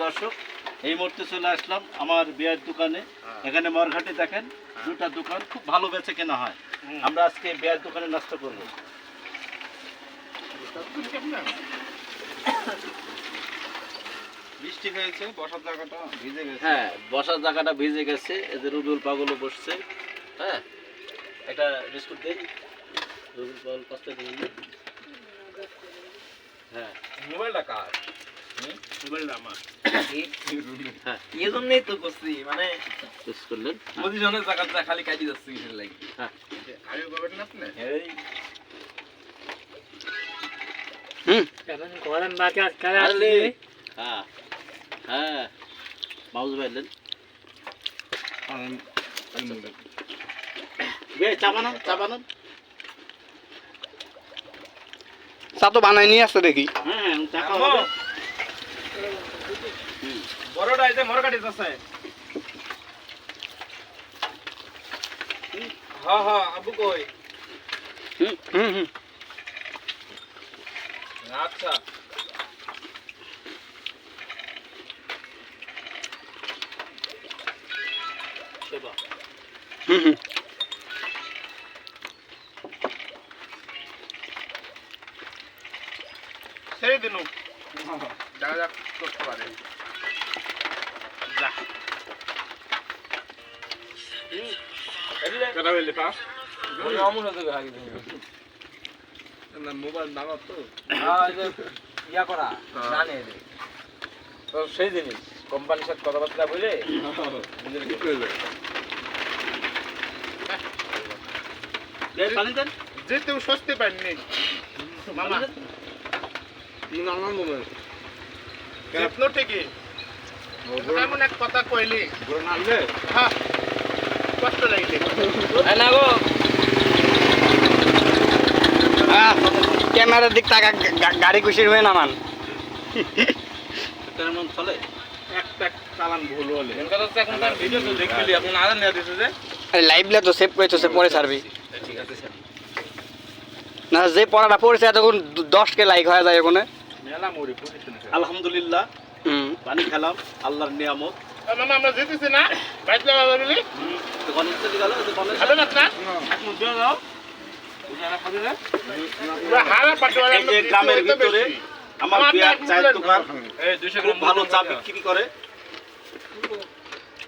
দর্শক এই মুহূর্তে চলে আসলাম আমার বিয়ের দোকানে। এখানে মরঘাটে দেখেন দুটা দোকান খুব ভালো বেচে কেনা হয়। আমরা আজকে বিয়ের দোকানে নাস্তা করব। বৃষ্টি হয়েছে, বসার জায়গাটা ভিজে গেছে। হ্যাঁ, বসার জায়গাটা ভিজে গেছে। এদের রুবেল পাগলও বসছে। হ্যাঁ, একটা বিস্কুট দেন। রুবেল পাগল কষ্ট দিন। হ্যাঁ, মোবাইলটা কার? মোবাইলটা আমার। হ্যাঁ, এই জন্যই তো করছি, মানে বেশ করলেন। পজিশনের জায়গাটা খালি কাটি যাচ্ছে কিসের লাগি। হ্যাঁ, আয়ো করবেন না আপনি? এই এখন গরম বাকি আজকে আরে হ্যাঁ হ্যাঁ মাউস বাইলেন বে চাবানান চা তো বানাই নিয়ে আসছে দেখি। হ্যাঁ চাকা আমো বড়টা এসে মর কাটি যাচ্ছে। হ্যাঁ হ্যাঁ, আবু কই? হুম আচ্ছা সেবা হুম ছেড়ে দিন, দেখা যাক করতে পারে। যা কেটা হইলে পাস মোবাইল নামার তো ইয়া করা জানে তো সেই জিনিস কোম্পানির সাথে কথাবার্তা বলে পানি দেন যেতেও সস্তে পাইনি মামা আমার মোবাইল কেন থেকে এমন এক কথা কইলি হ্যাঁ কষ্ট লাগছে না গো। ক্যামেরার দিক টাকা গাড়ি খুশির হয়ে নামান। কেমন চলে একটা চালান ভুল হলে এখন তার ভিডিও তো দেখলি আপনি আদান নিয়ে দিছে যে লাইভলে তো সেভ করে তো সে পরে ছাড়বি ঠিক আছে স্যার না। যে পড়াটা পড়েছে তখন 10কে লাইক হয়ে যায় ওখানে। মেলা মরি পজিশন আলহামদুলিল্লাহ পানি খেলাম আল্লাহর নিয়ামত। মামা আমরা যেতেছি না বাইকলা বাবা বলি দোকানে চলে গেল দোকানে খাবে না না এখন দিয়ে দাও ওনারা খাবে না পুরো হারা পাটওয়ালা এই যে গ্রামের ভিতরে আমার বিয়ার চায়ের দোকান এই 200 খুব গ্রাম ভালো চা বিক্রি করে।